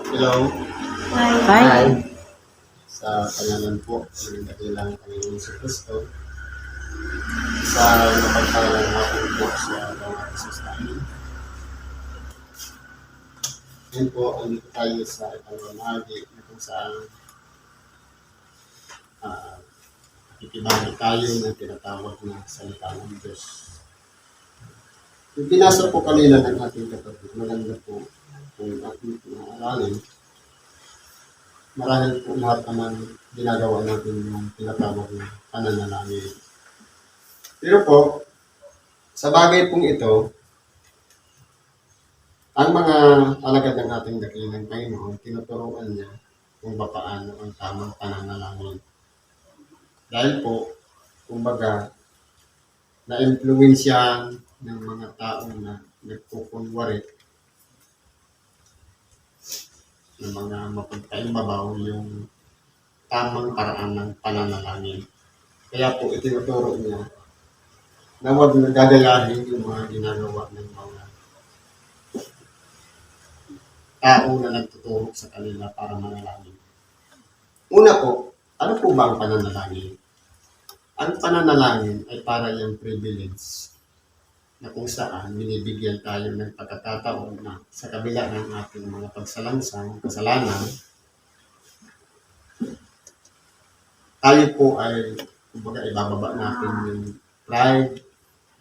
Hello. Hi. Hi. Sa pangalan po ng dakilang Panginoon sa Kristo, sa napagpalang hapon po sa mga kasasabi. Ngayon po, andito tayo sa ipangmamahagi na kung saan ikibagi tayo ng tinatawag na salita ng Diyos. Yung pinasa po kanina ng ating kapatid, maganda po kung ating pinaalala. Marahil po lahat naman ginagawa natin yung tinatawag na pananalangin. Pero po, sa bagay pong ito, ang mga alagad ng ating dakilang Panginoon, tinuturuan niya kung paano ang tamang pananalangin. Dahil po, kumbaga, na-influensyahan ng mga tao na nagkukunwari ng mga mapagkaimbabaw yung tamang paraan ng pananalangin. Kaya po itinuturo niya na huwag nagdadayahin yung mga ginagawa ng mga tao na nagtuturo sa kanila para manalangin. Una po, ano po ba ang pananalangin? Ang pananalangin ay para yung privilege na kung saan binibigyan tayo ng pagkakataon na sa kabila ng ating mga pagsalansang, kasalanan, tayo po ay, kumbaga, ibababa natin yung pride,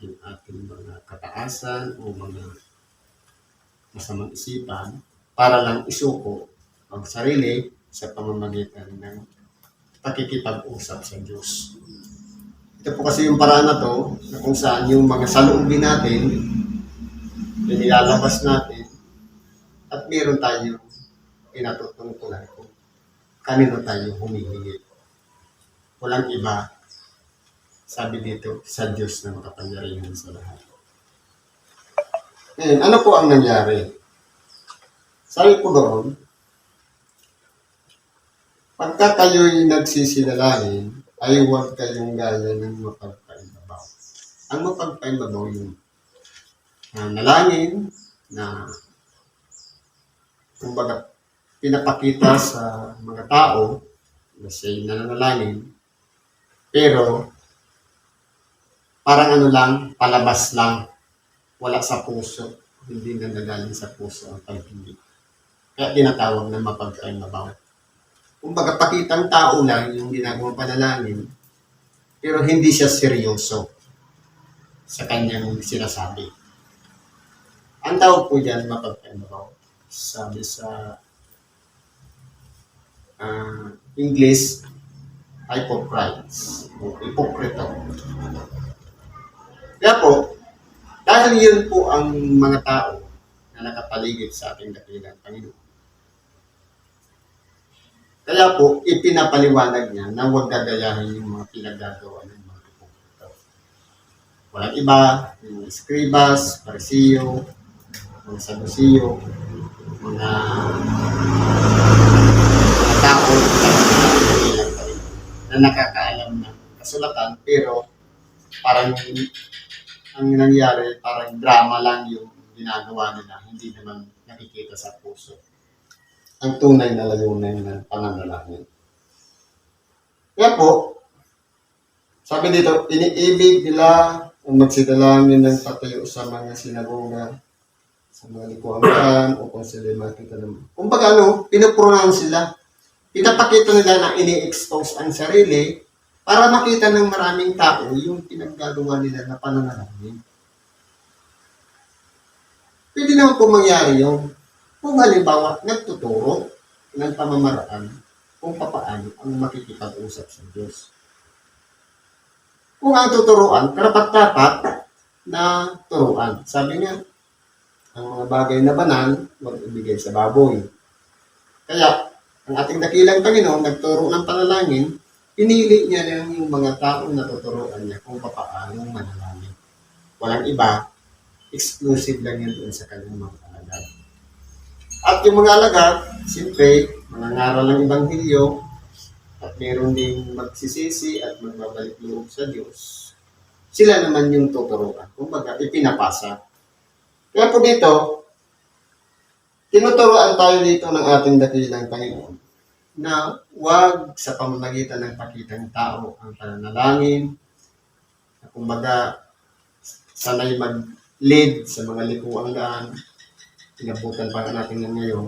yung ating mga kataasan o mga masamang isipan para lang isuko ang sarili sa pamamagitan ng pakikipag-usap sa Diyos. Ito po kasi yung paraan na to, na kung saan yung mga saloobin natin, nilalabas natin, at meron tayong pinatutungkulan kung kanino tayo humihingi. Walang iba, sabi dito, sa Diyos na makapangyarihan sa lahat. Ngayon, ano po ang nangyari? Sabi po doon, pagka kayo'y nagsisinalangin, ay huwag kayong gaya ng mapagpaimbabaw. Ang mapagpaimbabaw yung nalangin na kumbaga pinapakita sa mga tao na siya'y nananalangin, pero parang ano lang, palabas lang, wala sa puso, hindi nanggagaling sa puso ang paghingi. Kaya tinatawag na mapagpaimbabaw. Kumbaga, pakitang tao lang yung ginagawang panalangin, pero hindi siya seryoso sa kanyang sinasabi. Ang tawag po dyan, mapagpaimbabaw. Sabi sa English, hypocrites o hipokrito. Kaya po, dahil yun po ang mga tao na nakapaligid sa ating dakilang Panginoon, kaya po, ipinapaliwanag niya na huwag gagayahin yung mga pinagagawa ng mga hipokrito. Walang iba, yung eskribas, parisiyo, mga sadusiyo, mga tao na nakakaalam ng kasulatan, pero parang ang nangyari, parang drama lang yung ginagawa nila, hindi naman nakikita sa puso ang tunay na layunin ng pananalangin. Kaya po, sabi dito, iniibig nila ang magsidalangin ng patayo sa mga sinagoga, sa mga likuan o kung sila makita naman. Kung baga pinupronounce sila. Pinapakita nila na ini-expose ang sarili para makita ng maraming tao yung pinaggagawa nila na pananalangin. Pwede naman po mangyari yung kung halimbawa nagtuturo ng pamamaraan kung papaano ang makikipag-usap sa Diyos. Kung ang tuturuan, karapat-dapat na turuan. Sabi nga, ang mga bagay na banal, huwag ibigay sa baboy. Kaya, ang ating dakilang Panginoon, nagturo ng panalangin, pinili niya lang yung mga taong natuturuan niya kung papaano manalangin. Walang iba, exclusive lang yan doon sa kanyang mga alagad. At yung mga alagad, siyempre, mangangaral ng Ebanghelyo, at meron ding magsisisi at magbabalik loob sa Diyos. Sila naman yung tuturuan. Kumbaga, ipinapasa. Kaya po dito, tinuturoan tayo dito ng ating dakilang Panginoon na huwag sa pamamagitan ng pakitang tao ang pananalangin, na kumbaga sanay mag-lead sa mga likuang daan. Inabutan pa natin ng ngayon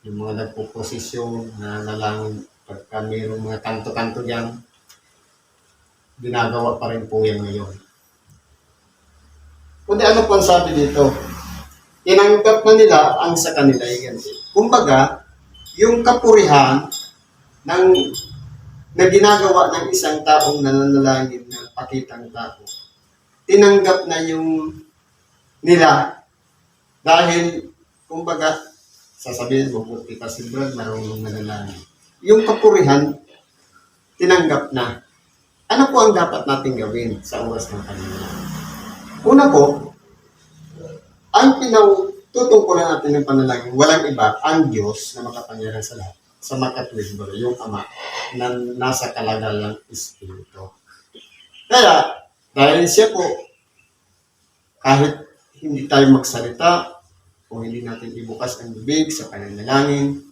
yung mga nagpo-posisyon na nalangin pagka mayroong mga kanto-kanto diyan, ginagawa pa rin po yan ngayon. Kundi ano po ang sabi dito? Tinanggap na nila ang sa kanila ay ganito. Kumbaga, yung kapurihan ng na ginagawa ng isang taong nananalangin na pakitang tao, tinanggap na yung nila dahil, kumbaga, sasabihin mo, buti ka si Brad, marunong manalangin. Yung kapurihan, tinanggap na. Ano po ang dapat natin gawin sa oras ng panalangin? Una po, ang tutungkulan natin ng panalangin, walang iba, ang Diyos na makapangyarihan sa lahat, sa makatwid mo, yung Ama, na nasa kalagalang Espiritu. Kaya, dahil siya po, kahit hindi tayo magsalita, o hindi natin ibukas ang bibig sa pananalangin,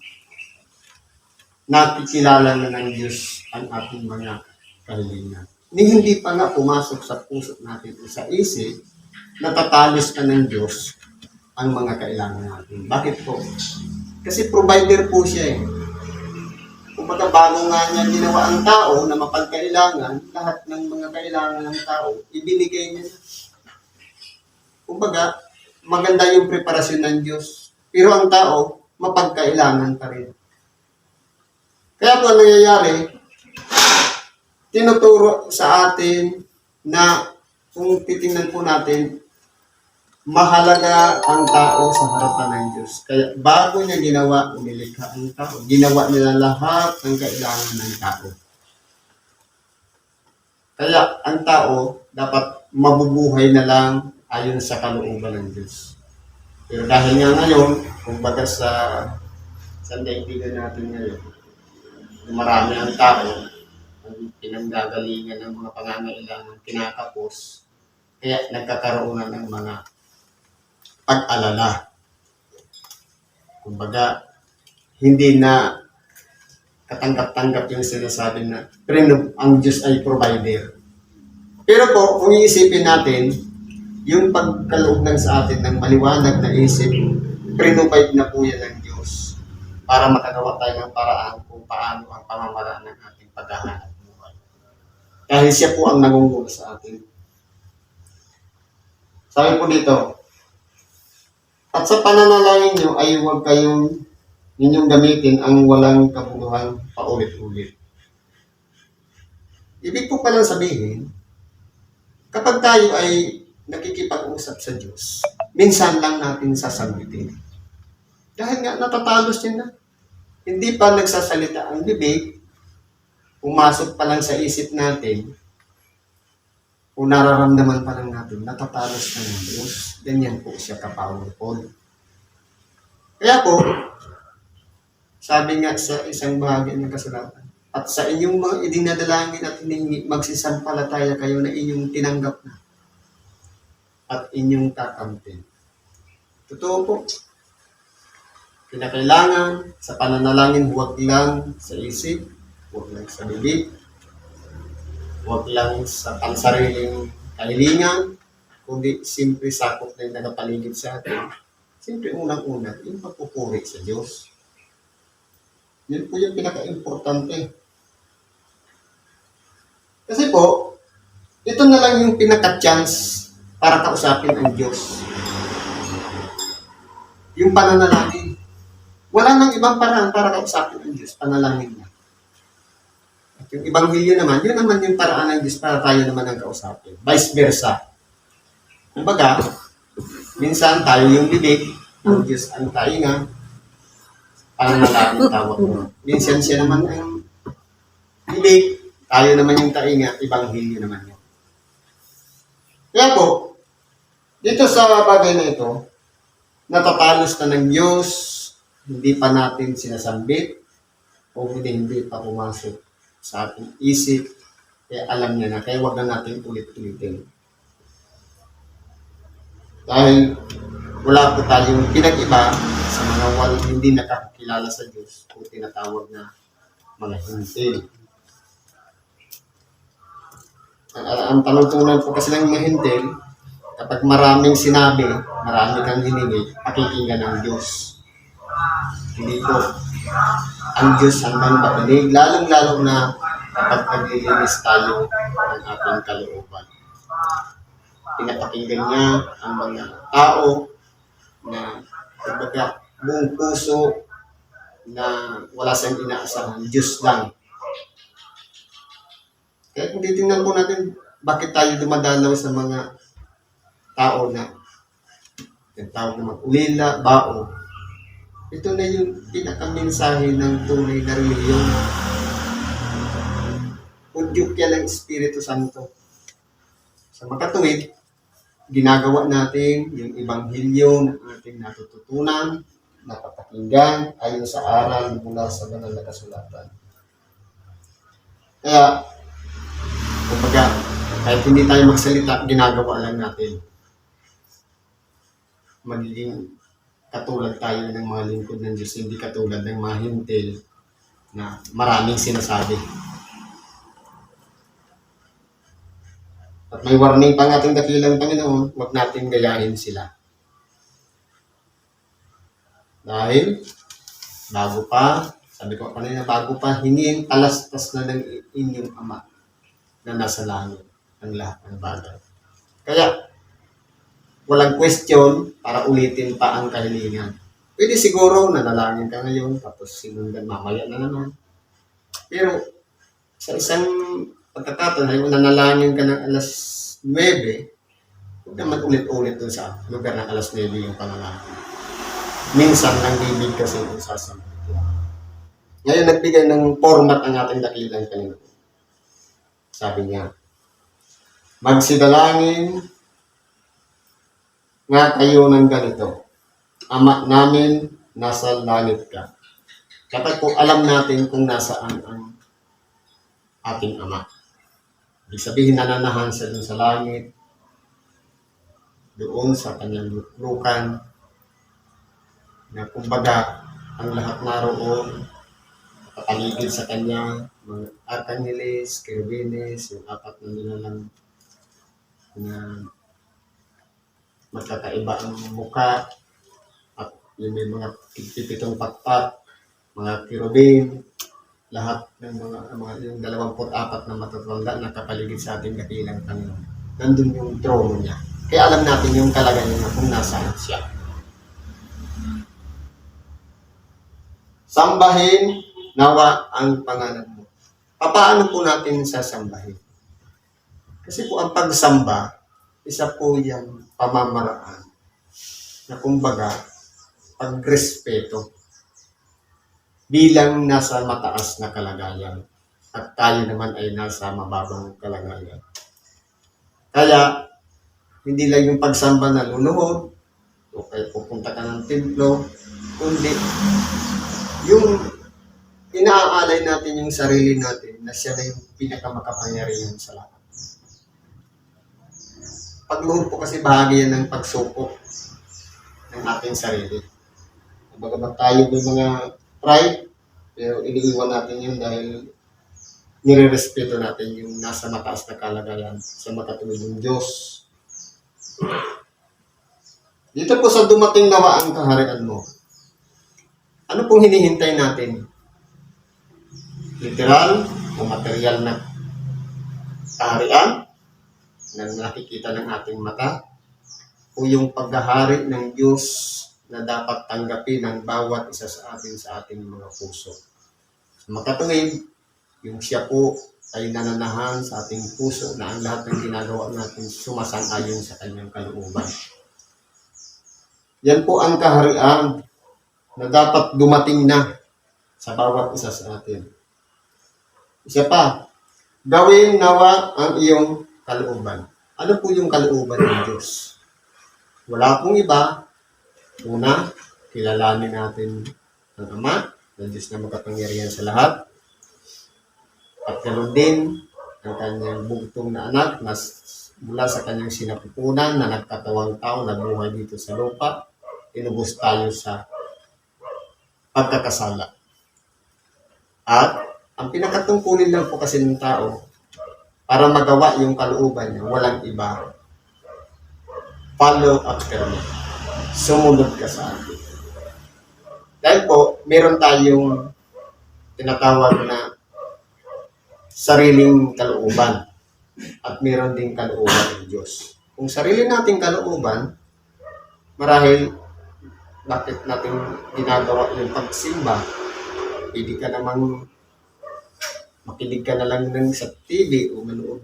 nakikilala na ng Diyos ang ating mga kahilingan. Hindi pa nga pumasok sa puso natin o sa isip, natatalos ka ng Diyos ang mga kailangan natin. Bakit po? Kasi provider po siya eh. Kumbaga bago nga niya ginawa ang tao na mapagkailangan, lahat ng mga kailangan ng tao, ibinigay niya. Kumbaga, maganda yung preparasyon ng Diyos. Pero ang tao, mapagkailangan pa rin. Kaya po ang nangyayari, tinuturo sa atin na kung titingnan po natin, mahalaga ang tao sa harapan ng Diyos. Kaya bago niya ginawa, umilikha ang tao. Ginawa nila lahat ng kailangan ng tao. Kaya ang tao dapat mabubuhay na lang ayon sa kalooban ng Diyos. Pero dahil nga ngayon, kumbaga sa daigdigan natin ngayon, marami ang tao, ang pinanggagalingan ng mga pangangailangan kinakapos, kaya nagkakaroon ng mga pag-alala. Kumbaga, hindi na katanggap-tanggap yung sinasabi na pero ang Diyos ay provider. Pero po, kung iisipin natin, yung pagkaloob lang sa atin ng maliwanag na isip, pre-provide na po yan ng Diyos para makagawa tayo ng paraan kung paano ang pamamaraan ng ating paghahanap buhay. Dahil siya po ang nangunguna sa atin. Sabi po dito, at sa pananalangin nyo ay huwag kayong ninyong gamitin ang walang kabuluhan paulit-ulit. Ibig po palang sabihin, kapag tayo ay nakikipag-usap sa Diyos, minsan lang natin sasagutin. Dahil nga natatalos niya na. Hindi pa nagsasalita ang bibig, pumasok pa lang sa isip natin, o nararamdaman pa lang natin, natatalos na ng Diyos. Ganyan po siya ka-powerful. Kaya po, sabi nga sa isang bahagi ng kasulatan, at sa inyong mga idinadalangin at hiningi, magsisampalataya kayo na inyong tinanggap na at inyong tatanggapin. Totoo po. Kinakailangan sa pananalangin, huwag lang sa isip, huwag lang sa bibig, huwag lang sa pansariling kahilingan, kundi simple sakop na yung nakapaligid sa atin. Simple unang-una, yung pagpupuri sa Diyos. Yun po yung pinaka-importante. Kasi po, ito na lang yung pinaka-chance para kausapin ang Diyos. Yung pananalangin. Wala nang ibang paraan para kausapin ang Diyos, panalangin na. At yung Ebanghelyo naman, yun naman yung paraan ng Diyos para tayo naman ang kausapin. Vice versa. Kumbaga, minsan tayo yung bibig, ang Diyos ang tainga, pananalangin tawag mo. Minsan siya naman ang bibig, tayo naman yung tainga, Ebanghelyo naman yun. Kaya po, dito sa bagay na ito, natatalos na ng Diyos, hindi pa natin sinasambit, o hindi pa pumasok sa ating isip, kaya alam niya na, kaya wag na natin ulit-ulitin. Dahil wala po tayong pinag-iba sa mga hindi nakakilala sa Diyos o tinatawag na mga hintil. Ang panuntunan po kasi ng mga hintil, kapag maraming sinabi, marami kang hiningi, pakikinggan ng Diyos. Hindi po ang Diyos hanggang makinig, lalong-lalo na kapag naglilinis tayo ng ating kalooban. Pinapakinggan niya ang mga tao na kumbaga buong puso na wala siyang inaasahan, Diyos lang. Kaya kung titingnan po natin, bakit tayo dumadalaw sa mga tao na tawag na mag-ulila, bao. Ito na yung pinakamensahe ng tunay na reliyon. Udyok yan ng Espiritu Santo. Sa makatuwid, ginagawa natin yung Ebanghelyo na ating natututunan, napapakinggan ayon sa aral mula sa banal na kasulatan. Kaya, kumbaga, kahit hindi tayo magsalita, ginagawa lang natin. Magiging katulad tayo ng mga lingkod ng Diyos, hindi katulad ng mga hintil na maraming sinasabi. At may warning pa ng ating dakilang Panginoon, huwag natin gayahin sila. Dahil, bago pa, sabi ko kanina, bago pa hingin, talastas na ng inyong Ama na nasa langit ang lahat ng bagay. Kaya, walang question para ulitin pa ang kahilingan. Pwede siguro nanalangin ka ngayon, tapos sinundan mamaya na naman. Pero, sa isang pagkakataon, ay nanalangin ka ng alas 9, huwag naman ulit-ulit dun sa lugar ng alas 9 yung panalangin. Minsan, nang bibig kasi yung sasabi. Ngayon, nagbigay ng format ang ating dakilang Panginoon. Sabi niya, magsidalangin nga kayo ng ganito, Ama namin, nasa langit ka. Kapag po alam natin kung nasaan ang ating Ama. Ibig sabihin, nananahan siya dun sa langit, doon sa kanyang luklukan, na kumbaga, ang lahat naroon, nakapaligid sa kanya, mga arkangeles, kerubines, yung 4 na nilalang na magkakaiba ang muka, at yung may mga 7 pakpak, mga kerubin, lahat ng mga yung 24 na matatanda na kapaligid sa ating dakilang Panginoon. Nandun yung trono niya. Kaya alam natin yung kalagayan niya kung nasaan siya. Sambahin nawa ang pangalan mo. Paano po natin sasambahin? Kasi po ang pagsamba, isa po yung pamamaraan na kumbaga pagrespeto bilang nasa mataas na kalagayan at tayo naman ay nasa mababang kalagayan. Kaya, hindi lang yung pagsamba na luluhod o kaya pupunta ka ng templo, kundi yung inaalay natin yung sarili natin na siya na yung pinakamakapangyarihan sa lahat. Pagluhod po kasi bahagi yan ng pagsupok ng ating sarili. Bagamat tayo may mga pride, pero iniiwan natin yun dahil nire-respeto natin yung nasa mataas na kalagayan sa makatuwid ng Diyos. Dito po sa dumating nawa ang kaharian mo, ano pong hinihintay natin? Literal o material na kaharian na nakikita ng ating mata o yung paghahari ng Diyos na dapat tanggapin ng bawat isa sa ating mga puso. Makatuwid, yung siya po ay nananahan sa ating puso na ang lahat ng ginagawa natin sumasang-ayon sa kanyang kalooban. Yan po ang kaharian na dapat dumating na sa bawat isa sa atin. Isa pa, gawin nawa ang iyong kalooban. Ano po yung kalooban ng Diyos? Wala pong iba. Una, kilalanin natin ang Ama, ang Diyos na makapangyarihan sa lahat. At ganoon din ang kanyang bugtong na anak na mula sa kanyang sinapupunan na nagkatawang tao na buhay dito sa lupa, inubos tayo sa pagkakasala. At ang pinakatungkulin lang po kasi ng tao para magawa yung kalooban niya, walang iba. Follow after me. Sumunod ka sa akin. Dahil po, meron tayong tinatawag na sariling kalooban at meron ding kalooban ng Diyos. Kung sarili nating kalooban, marahil bakit natin ginagawa yung pagsimba? Pwede ka namang makinig ka na lang sa TV o manood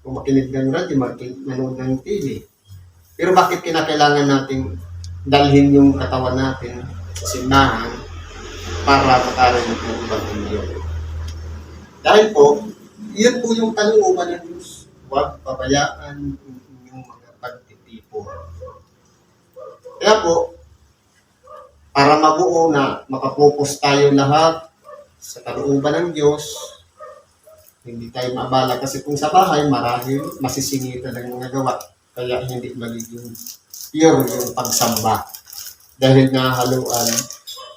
kung makinig ng radyo, manood ng TV. Pero bakit kinakailangan nating dalhin yung katawan natin sa simbahan para makarinig ng Ebanghelyo? Dahil po, yun po yung kalooban ng Diyos. Huwag pabayaan yung mga pagtitipon. Kaya po, para mabuo na makapokus tayo lahat sa kalooban ng Diyos, hindi tayo maabala. Kasi kung sa bahay, marahil masisingitan ng mga gawa. Kaya hindi magiging pure yung pagsamba. Dahil nahaluan,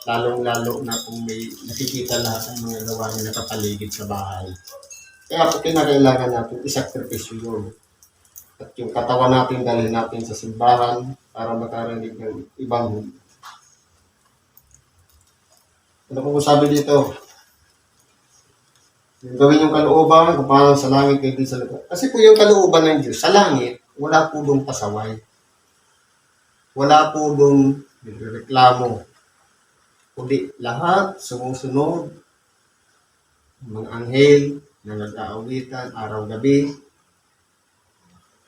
lalong-lalo na kung may nakikita lahat ng mga gawa na nakapaligid sa bahay. Kaya po kinakailangan natin isakripisyo yun. At yung katawan natin, dalhin natin sa simbahan para makarinig ng ibang. Ano kung sabi dito? Yung gawin yung kalooban, kung paano sa langit, hindi sa lupa. Kasi po yung kalooban ng Diyos, sa langit, wala po doon pasaway. Wala po doon nagreklamo. Kundi lahat sumusunod, mga anghel na nag-aawitan, araw-gabi.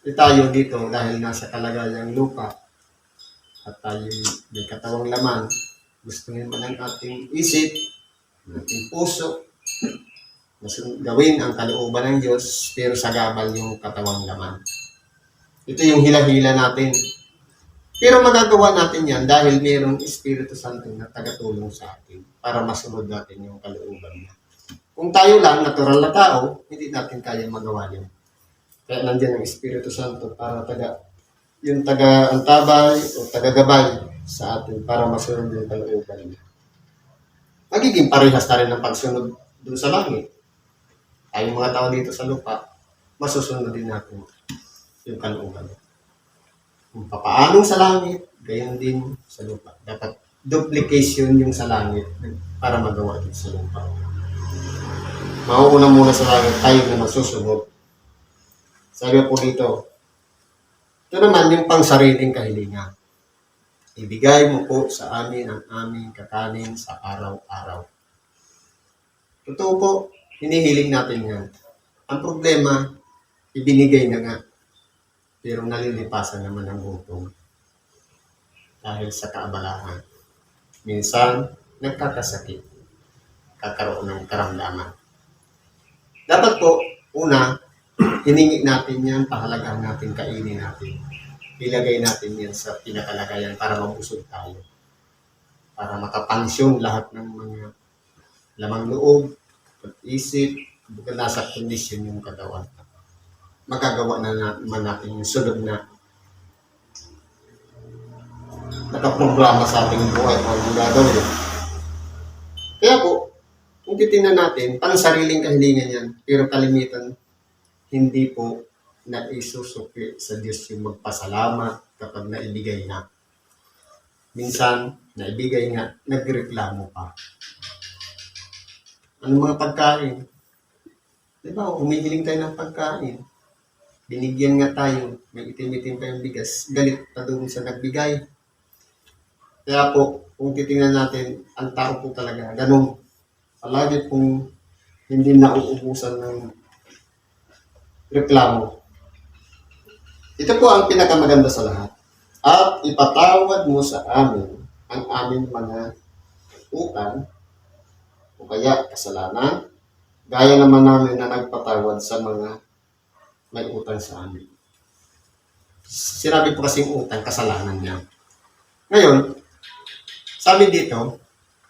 Tayo dito dahil nasa kalagayang lupa at tayo may katawang laman. Gustuhin man ang ating isip, ang ating puso, gawin ang kalooban ng Diyos, pero sagabal yung katawang laman. Ito yung hila-hila natin. Pero magagawa natin yan dahil mayroong Espiritu Santo na tagatulong sa atin para masunod natin yung kalooban niya. Kung tayo lang, natural na tao, hindi natin kaya magawa yun. Kaya nandiyan ang Espiritu Santo para yung taga-antabay o taga-gabay sa atin para masunod yung kalooban niya. Magiging parehas na rin ang pagsunod doon sa langit. Tayong mga tao dito sa lupa, masusunod din natin yung kalooban niya. Kung papaanong sa langit, gayon din sa lupa. Dapat duplication yung sa langit para magawa din sa lupa. Mauuna muna sa langit, tayo na masusunod. Sabi po dito, ito naman yung pangsariling kahilingan. Ibigay mo po sa amin ang aming kakanin sa araw-araw. Totoo po, hinihiling natin yan. Ang problema, ibinigay na nga. Pero nalilipasan naman ang gutom dahil sa kaabalahan. Minsan, nagkakasakit, kakaroon ng karamdaman. Dapat po, una, hiningi natin yan, pahalagahan natin, kainin natin. Ilagay natin yan sa pinakalagayan para mabusog tayo. Para makapansyon lahat ng mga lamang loob, pag-isip, bukan nasa kondisyon yung katawan. Magagawa na naman natin yung sunod na nakaprograma sa ating buhay kung ano gagawin. Kaya po, kung titingnan natin, pansariling kahilingan yan, pero kalimitan, hindi po na isusuki sa Diyos yung magpasalamat kapag naibigay na. Minsan, naibigay nga, nagreklamo pa. Ano mga pagkain? Diba, humihiling tayo ng pagkain. Binigyan nga tayo, may itim-itim pa yung bigas, galit pa doon sa nagbigay. Kaya po, kung titingnan natin, ang tao po talaga, ganun. Palagi pong hindi nauubusan ng reklamo. Ito po ang pinakamaganda sa lahat. At ipatawad mo sa amin ang aming mga utang o kaya kasalanan, gaya naman namin na nagpatawad sa mga may utang sa amin. Sinabi po kasing utang, kasalanan niya. Ngayon, sabi dito,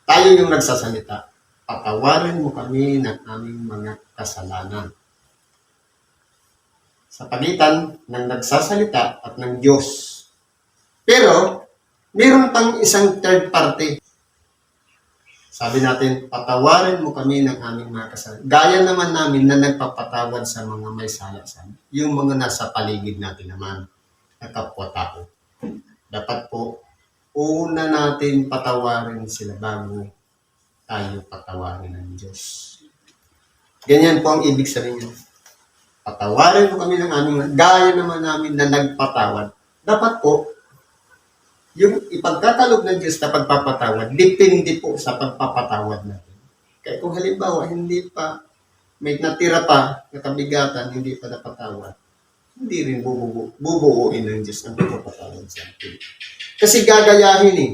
tayo yung nagsasalita. Patawarin mo kami ng aming mga kasalanan. sa pagitan ng nagsasalita at ng Diyos. Pero, mayroon pang isang third party. Sabi natin, patawarin mo kami ng aming mga kasalanan. Gaya naman namin na nagpapatawad sa mga may sala sa amin. Yung mga nasa paligid natin naman, na kapwa-tao. Dapat po, una natin patawarin sila bago tayo patawarin ng Diyos. Ganyan po ang ibig sabihin. Patawarin mo kami ng aming, gaya naman namin na nagpatawad. Dapat po, yung ipagkakalob ng Diyos na pagpapatawad, depende po sa pagpapatawad natin. Kaya kung halimbawa, hindi pa, may natira pa, nakabigatan, hindi pa napatawad, hindi rin bubuuin ng Diyos ang pagpapatawad sa atin. Kasi gagayahin eh.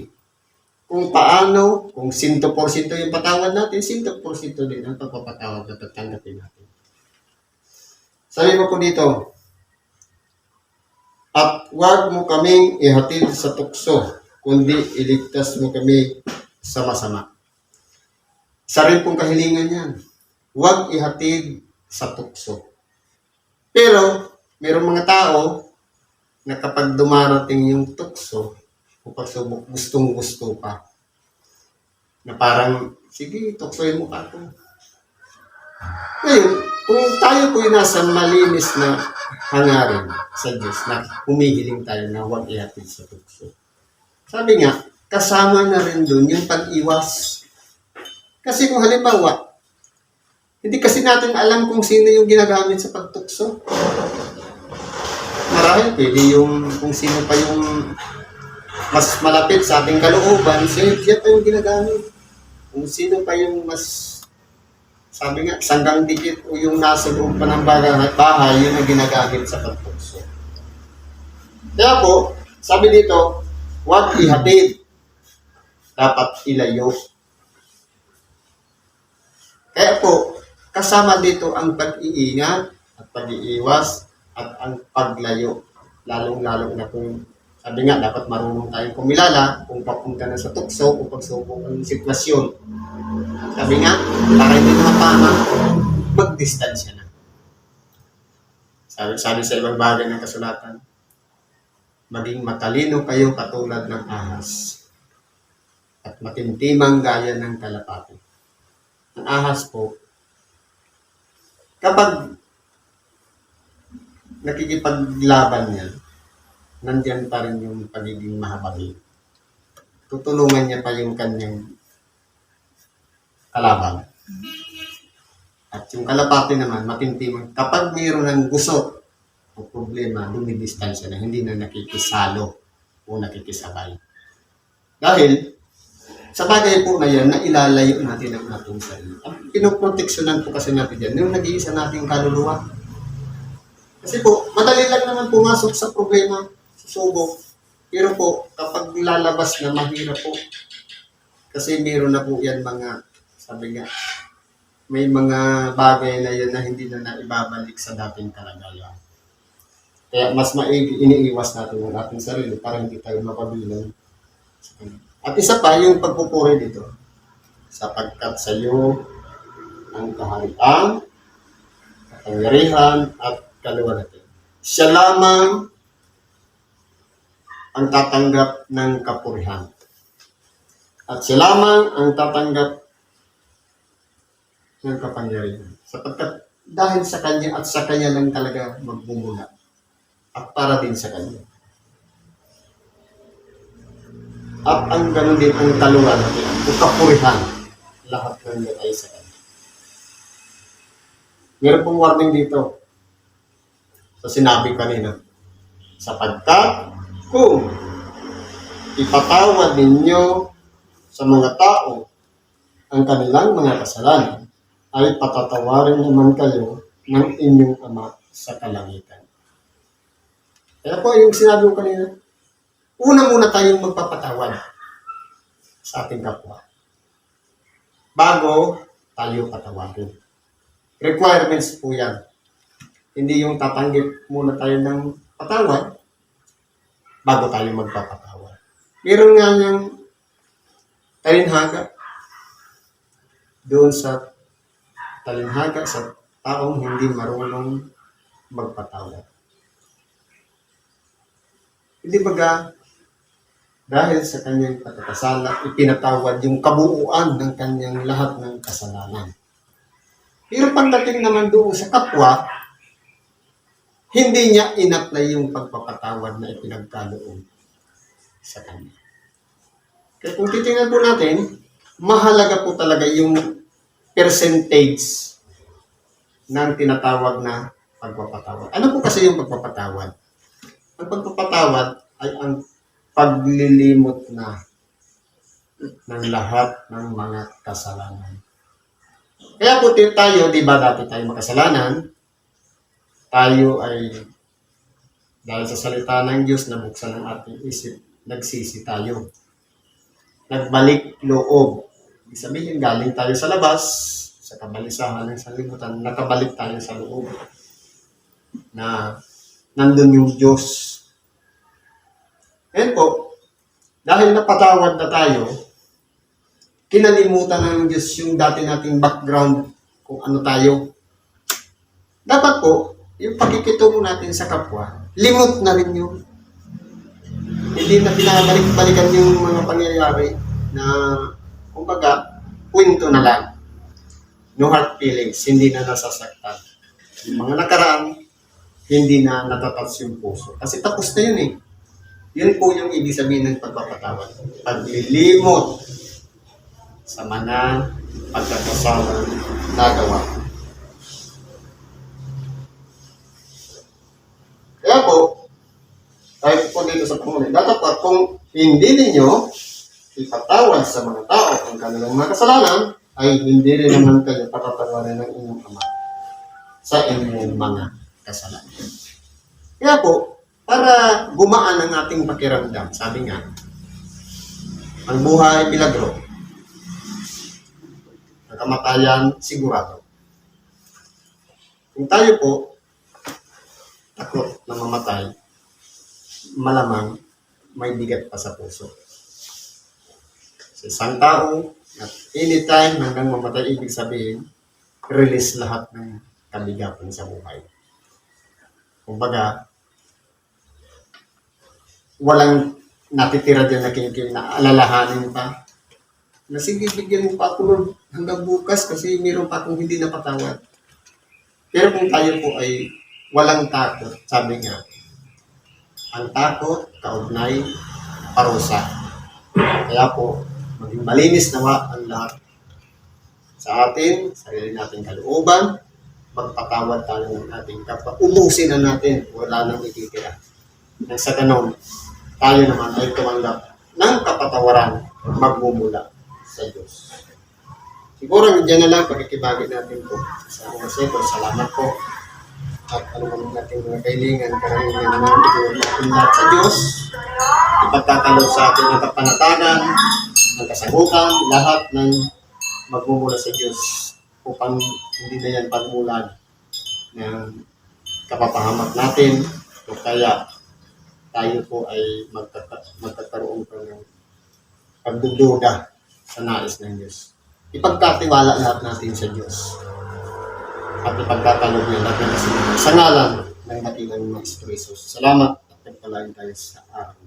Kung paano, kung 100% yung patawad natin, 100% din ang pagpapatawad na tatanggapin natin. Sabi mo po dito, at huwag mo kaming ihatid sa tukso, kundi iligtas mo kami sa masama. Isa rin pong kahilingan yan. Huwag ihatid sa tukso. Pero, mayroong mga tao na kapag dumarating yung tukso, o pagsubok, gustong-gusto pa. Na parang, sige, tuksoin mo pa ako. Ngayon, kung tayo po'y nasa malinis na hangarin sa Diyos, na humihiling tayo na huwag ihatid sa tukso. Sabi nga, kasama na rin doon yung pag-iwas. Kasi kung halimbawa, hindi kasi natin alam kung sino yung ginagamit sa pagtukso. Marahil pwede yung kung sino pa yung mas malapit sa ating kalooban, siya pa yung ginagamit. Kung sino pa yung mas, sabi nga, sanggang dikit o yung nasa loob pa ng bahay, yun ang ginagamit sa pagtukso. Kaya po, sabi dito, huwag ihatid, dapat ilayo. Kaya po, kasama dito ang pag-iingat at pag-iiwas at ang paglayo. Lalong-lalo na kung sabi nga, dapat marunong tayong kumilala kung papunta na sa tukso o pagsubok ng sitwasyon. Sabi nga, para hindi mapama, mag-distansya na. Sabi sa ibang bagay ng kasulatan, maging matalino kayo katulad ng ahas at matintimang gaya ng kalapati. Ang ahas po, kapag nakikipaglaban niya, nandiyan pa rin yung pagiging mahabagin. Tutulungan niya pa yung kanyang kalaban. At yung kalapati naman, matintimang, kapag mayroon ng gusot o problema, dumidistansya na, hindi na nakikisalo o nakikisabay. Dahil, sa bagay po na yan, na ilalayo natin ang ating sarili. Ang pinoproteksyonan po kasi natin yan, yung nag-iisa nating kaluluwa. Kasi po, madali lang naman pumasok sa problema, subok. Pero po, kapag lalabas na, mahirap po. Kasi meron na po yan mga, sabi nga, may mga bagay na yan na hindi na naibabalik sa dating kalagayan. Kaya mas iniiwas natin ang ating sarili para hindi tayo mapabilang. At isa pa, yung pagpupuri dito. Sapagkat sa iyo ang kaharian, kapangyarihan, at kaluwalhatian. Siya lamang ang tatanggap ng kapurihan. At siya lamang ang tatanggap ng kapangyarihan. Sapagkat dahil sa Kanya at sa Kanya lang talaga magmumula. At para din sa Kanya. At ang ganoon din ang kaluwalhatian o kapurihan. Lahat ng yan ay sa Kanya. Meron pong warning dito. Sa sinabi kanina. Sapagkat kung ipatawad ninyo sa mga tao ang kanilang mga kasalanan, ay patatawarin naman kayo ng inyong Ama sa kalangitan. Kaya po yung sinabi ko kanina, unang-una tayong magpapatawad sa ating kapwa. Bago tayo patawarin. Requirements po yan. Hindi yung tatanggip muna tayo ng patawad bago tayo magpapatawad. Meron nga niyang talinhaga doon sa talinhaga sa taong hindi marunong magpatawad. Hindi baga, dahil sa kanyang pagkakasala, ipinatawad yung kabuuan ng kanyang lahat ng kasalanan. Pero pagdating naman doon sa kapwa, hindi niya in-apply yung pagpapatawad na ipinagkaloob sa kanya. Kaya kung titingnan po natin, mahalaga po talaga yung percentage ng tinatawag na pagpapatawad. Ano po kasi yung pagpapatawad? Ang pagpapatawad ay ang paglilimot na ng lahat ng mga kasalanan. Kaya po tayo, di ba dati tayo makasalanan, tayo ay dahil sa salita ng Diyos na buksan ng ating isip, nagsisi tayo. Nagbalik loob. Ibig sabihin, galing tayo sa labas, sa kabalisahan ng sanlibutan, nakabalik tayo sa loob. Na nandun yung Diyos. Ngayon po, dahil napatawad na tayo, kinalimutan ng Diyos yung dati nating background kung ano tayo. Dapat po, yung pakikitungo natin sa kapwa, limot na rin yun. Hindi na pinabalik-balikan yung mga pangyayari na, kumbaga, kwento na lang. No hard feelings, hindi na nasasaktan. Yung mga nakaraan, hindi na natatouch yung puso. Kasi tapos na yun eh. Yun po yung ibig sabihin ng pagpapatawad. Paglilimot sa mga pagkakasalang nagawa. Kaya po, kahit po dito sa Panginoon, dapat kung hindi ninyo ipatawad sa mga tao ang kanilang mga kasalanan, ay hindi rin naman kayo patatawarin ng inyong Ama sa inyong mga kasalanan. Kaya po, para gumaan ang ating pakiramdam, sabi nga, ang buhay milagro, ang kamatayan sigurado. Kung tayo po takot na mamatay, malamang may bigat pa sa puso. Sa isang tao, at anytime hanggang mamatay, ibig sabihin, release lahat ng kabigatan sa buhay. Kumbaga, walang natitira dyan na alalahanin pa. Na sige, bigyan mo pa ako hanggang bukas kasi mayroon pa akong hindi napatawad. Pero kung tayo po ay walang takot, sabi nga, ang takot, kaugnay, parusa. Kaya po, maging malinis nawa ang lahat sa atin, sarili nating kalooban, magpatawad tayo ng ating kapwa. Ubusin na natin, wala nang ititira. Nang sa ganun, tayo naman ay tumanggap ng kapatawaran magmumula sa Diyos. Siguro dyan na lang pagkikibagi natin po sa mga seto. Salamat po. At ano naman natin mga kailingan, karamihan naman natin lahat sa Diyos. Ipagtatalog sa ating ng kapanatagan, ng kasagutan, lahat ng magmumula sa Diyos upang hindi na yan pagmulan ng kapapahamak natin o kaya tayo po ay magkakaroon pa ng pagdududa sa nais ng Diyos. Ipagkatiwala lahat natin sa Diyos at ipagkatalog niya lahat ng kasagutan sa ngalan ng dakilang mga Kristo. Salamat at pagpalain tayo sa araw.